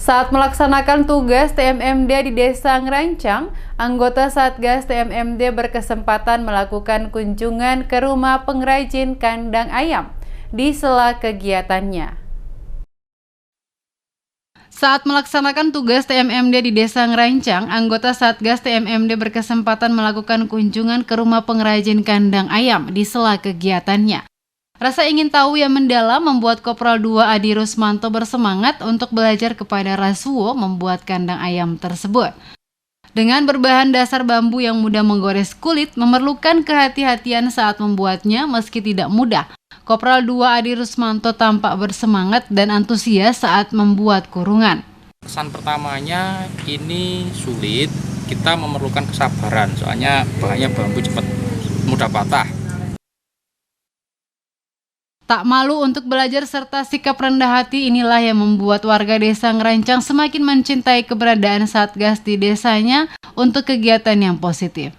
Saat melaksanakan tugas TMMD di Desa Ngerancang, anggota Satgas TMMD berkesempatan melakukan kunjungan ke rumah pengrajin kandang ayam di sela kegiatannya. Saat melaksanakan tugas TMMD di Desa Ngerancang, anggota Satgas TMMD berkesempatan melakukan kunjungan ke rumah pengrajin kandang ayam di sela kegiatannya. Rasa ingin tahu yang mendalam membuat Kopral 2 Adi Rusmanto bersemangat untuk belajar kepada Rasuwo membuat kandang ayam tersebut. Dengan berbahan dasar bambu yang mudah menggores kulit, memerlukan kehati-hatian saat membuatnya meski tidak mudah. Kopral 2 Adi Rusmanto tampak bersemangat dan antusias saat membuat kurungan. Kesan pertamanya ini sulit, kita memerlukan kesabaran, soalnya bahannya bambu cepat mudah patah. Tak malu untuk belajar serta sikap rendah hati inilah yang membuat warga desa Ngerancang semakin mencintai keberadaan Satgas di desanya untuk kegiatan yang positif.